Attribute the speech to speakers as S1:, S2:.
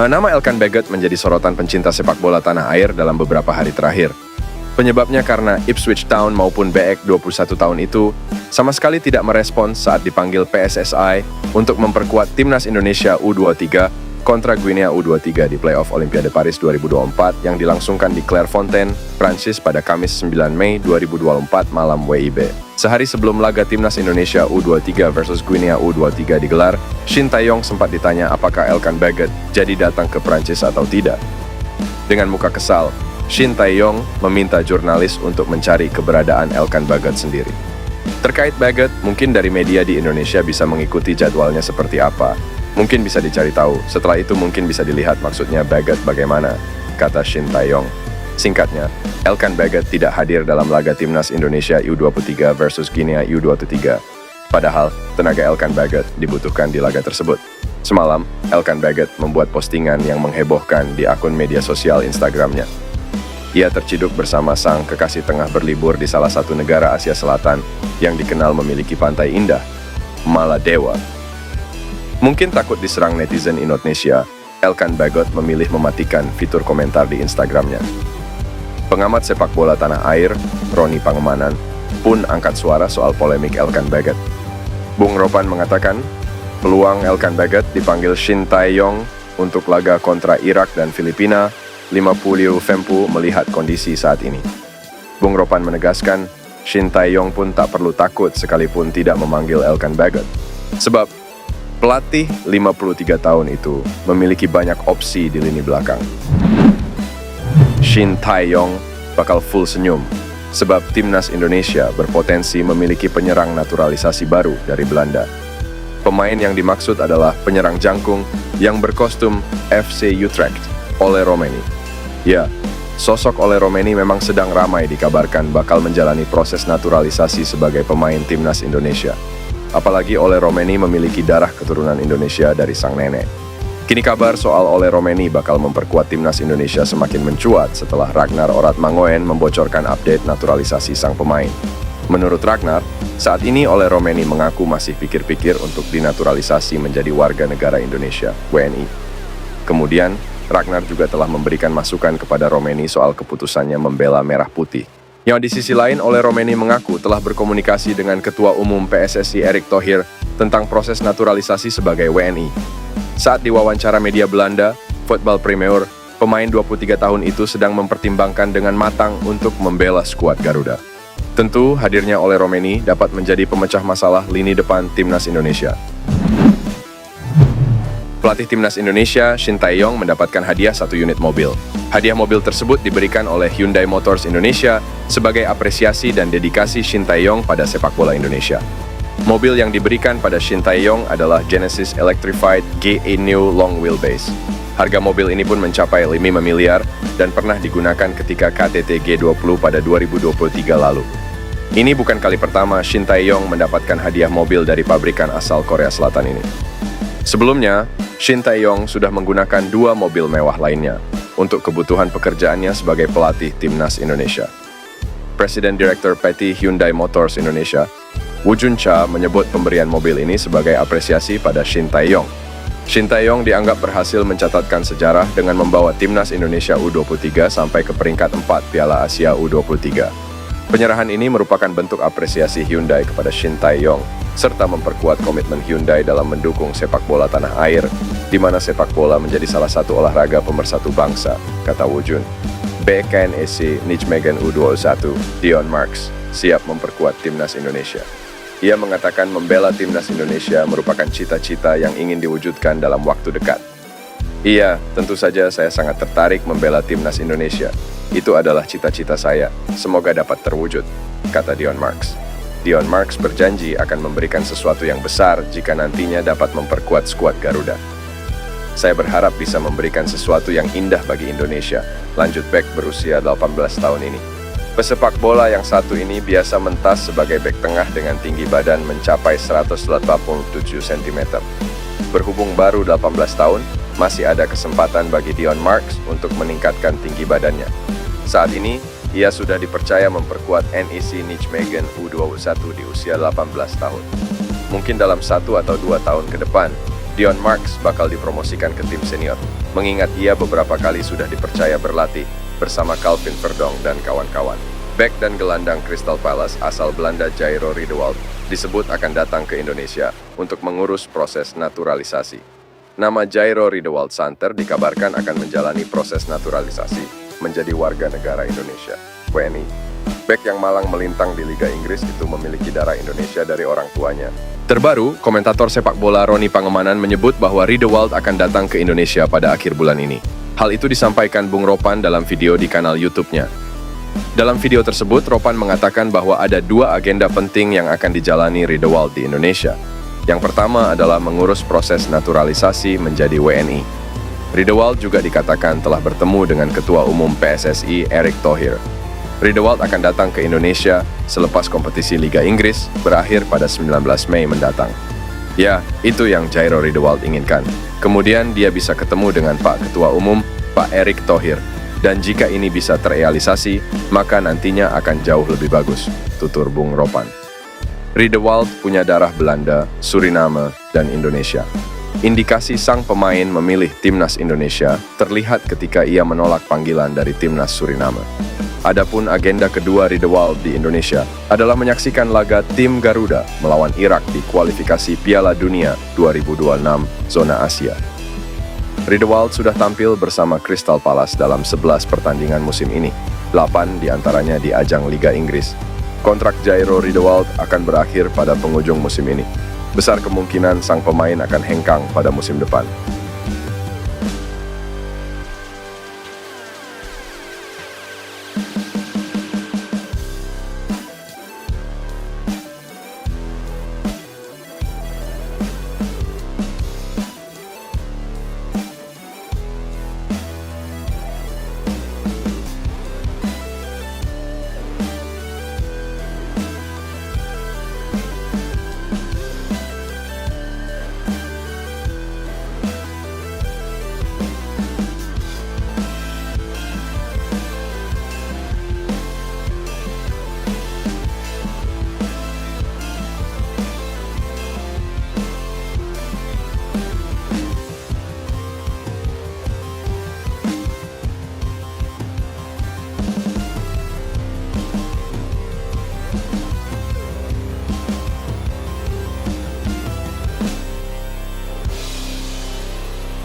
S1: Nama Elkan Baggott menjadi sorotan pencinta sepak bola tanah air dalam beberapa hari terakhir. Penyebabnya karena Ipswich Town maupun BEK 21 tahun itu sama sekali tidak merespons saat dipanggil PSSI untuk memperkuat timnas Indonesia U23 kontra Guinea U23 di playoff Olimpiade Paris 2024 yang dilangsungkan di Clairefontaine, Prancis pada Kamis 9 Mei 2024 malam WIB. Sehari sebelum laga timnas Indonesia U23 versus Guinea U23 digelar, Shin Tae-yong sempat ditanya apakah Elkan Baggott jadi datang ke Prancis atau tidak. Dengan muka kesal, Shin Tae-yong meminta jurnalis untuk mencari keberadaan Elkan Baggott sendiri. Terkait Baggott, mungkin dari media di Indonesia bisa mengikuti jadwalnya seperti apa. Mungkin bisa dicari tahu, setelah itu mungkin bisa dilihat maksudnya Baggott bagaimana, kata Shin Tae-yong. Singkatnya, Elkan Baggott tidak hadir dalam laga timnas Indonesia U23 versus Guinea U23. Padahal, tenaga Elkan Baggott dibutuhkan di laga tersebut. Semalam, Elkan Baggott membuat postingan yang menghebohkan di akun media sosial Instagramnya. Ia terciduk bersama sang kekasih tengah berlibur di salah satu negara Asia Selatan yang dikenal memiliki pantai indah, Maladewa. Mungkin takut diserang netizen Indonesia, Elkan Baggott memilih mematikan fitur komentar di Instagramnya. Pengamat sepak bola tanah air, Roni Pangemanan, pun angkat suara soal polemik Elkan Baggott. Bung Ropan mengatakan, peluang Elkan Baggott dipanggil Shin Tae-yong untuk laga kontra Irak dan Filipina, 50 Fempu melihat kondisi saat ini. Bung Ropan menegaskan, Shin Tae-yong pun tak perlu takut sekalipun tidak memanggil Elkan Baggott. Sebab, pelatih 53 tahun itu memiliki banyak opsi di lini belakang. Shin Tae-yong bakal full senyum, sebab timnas Indonesia berpotensi memiliki penyerang naturalisasi baru dari Belanda. Pemain yang dimaksud adalah penyerang jangkung yang berkostum FC Utrecht, Ole Romeni. Ya, sosok Ole Romeni memang sedang ramai dikabarkan bakal menjalani proses naturalisasi sebagai pemain timnas Indonesia. Apalagi Ole Romeni memiliki darah keturunan Indonesia dari sang nenek. Kini kabar soal Ole Romeni bakal memperkuat timnas Indonesia semakin mencuat setelah Ragnar Oratmangoen membocorkan update naturalisasi sang pemain. Menurut Ragnar, saat ini Ole Romeni mengaku masih pikir-pikir untuk dinaturalisasi menjadi warga negara Indonesia, WNI. Kemudian, Ragnar juga telah memberikan masukan kepada Romeni soal keputusannya membela Merah Putih. Yang di sisi lain, Ole Romeni mengaku telah berkomunikasi dengan Ketua Umum PSSI Erick Thohir tentang proses naturalisasi sebagai WNI. Saat diwawancara media Belanda, Voetbal Premier, pemain 23 tahun itu sedang mempertimbangkan dengan matang untuk membela skuad Garuda. Tentu, hadirnya Ole Romeni dapat menjadi pemecah masalah lini depan timnas Indonesia. Pelatih timnas Indonesia, Shin Tae-yong, mendapatkan hadiah 1 unit mobil. Hadiah mobil tersebut diberikan oleh Hyundai Motors Indonesia sebagai apresiasi dan dedikasi Shin Tae-yong pada sepak bola Indonesia. Mobil yang diberikan pada Shin Tae-yong adalah Genesis Electrified GE New Long Wheelbase. Harga mobil ini pun mencapai 5 miliar dan pernah digunakan ketika KTT G20 pada 2023 lalu. Ini bukan kali pertama Shin Tae-yong mendapatkan hadiah mobil dari pabrikan asal Korea Selatan ini. Sebelumnya, Shin Tae-yong sudah menggunakan 2 mobil mewah lainnya untuk kebutuhan pekerjaannya sebagai pelatih timnas Indonesia. Presiden Direktur PT Hyundai Motors Indonesia, Woo Jun-cha, menyebut pemberian mobil ini sebagai apresiasi pada Shin Tae-yong. Shin Tae-yong dianggap berhasil mencatatkan sejarah dengan membawa timnas Indonesia U23 sampai ke peringkat 4 Piala Asia U23. Penyerahan ini merupakan bentuk apresiasi Hyundai kepada Shin Tae-yong, serta memperkuat komitmen Hyundai dalam mendukung sepak bola tanah air, di mana sepak bola menjadi salah satu olahraga pemersatu bangsa, kata Woo Jun. BKNSC Nijmegen U21, Dion Marks, siap memperkuat timnas Indonesia. Ia mengatakan membela timnas Indonesia merupakan cita-cita yang ingin diwujudkan dalam waktu dekat. Iya, tentu saja saya sangat tertarik membela timnas Indonesia. Itu adalah cita-cita saya. Semoga dapat terwujud, kata Dion Marks. Dion Marks berjanji akan memberikan sesuatu yang besar jika nantinya dapat memperkuat skuad Garuda. Saya berharap bisa memberikan sesuatu yang indah bagi Indonesia, lanjut bek berusia 18 tahun ini. Pesepak bola yang satu ini biasa mentas sebagai bek tengah dengan tinggi badan mencapai 187 cm. Berhubung baru 18 tahun, masih ada kesempatan bagi Dion Marks untuk meningkatkan tinggi badannya. Saat ini, ia sudah dipercaya memperkuat NEC Nijmegen U21 di usia 18 tahun. Mungkin dalam 1 atau 2 tahun ke depan, Dion Marks bakal dipromosikan ke tim senior, mengingat ia beberapa kali sudah dipercaya berlatih bersama Calvin Verdong dan kawan-kawan. Bek dan gelandang Crystal Palace asal Belanda Jairo Riedewald disebut akan datang ke Indonesia untuk mengurus proses naturalisasi. Nama Jairo Riedewald Santer dikabarkan akan menjalani proses naturalisasi menjadi warga negara Indonesia, WNI. Bek yang malang melintang di Liga Inggris itu memiliki darah Indonesia dari orang tuanya. Terbaru, komentator sepak bola Roni Pangemanan menyebut bahwa Riedewald akan datang ke Indonesia pada akhir bulan ini. Hal itu disampaikan Bung Ropan dalam video di kanal YouTube-nya. Dalam video tersebut, Ropan mengatakan bahwa ada dua agenda penting yang akan dijalani Riedewald di Indonesia. Yang pertama adalah mengurus proses naturalisasi menjadi WNI. Riedewald juga dikatakan telah bertemu dengan Ketua Umum PSSI Erick Thohir. Riedewald akan datang ke Indonesia selepas kompetisi Liga Inggris berakhir pada 19 Mei mendatang. Ya, itu yang Jairo Riedewald inginkan. Kemudian dia bisa ketemu dengan Pak Ketua Umum, Pak Erick Thohir. Dan jika ini bisa terrealisasi, maka nantinya akan jauh lebih bagus, tutur Bung Ropan. Riedewald punya darah Belanda, Suriname, dan Indonesia. Indikasi sang pemain memilih timnas Indonesia terlihat ketika ia menolak panggilan dari timnas Suriname. Adapun agenda kedua Riedewald di Indonesia adalah menyaksikan laga tim Garuda melawan Irak di kualifikasi Piala Dunia 2026 zona Asia. Riedewald sudah tampil bersama Crystal Palace dalam 11 pertandingan musim ini, 8 diantaranya di ajang Liga Inggris. Kontrak Jairo Riedewald akan berakhir pada penghujung musim ini. Besar kemungkinan sang pemain akan hengkang pada musim depan.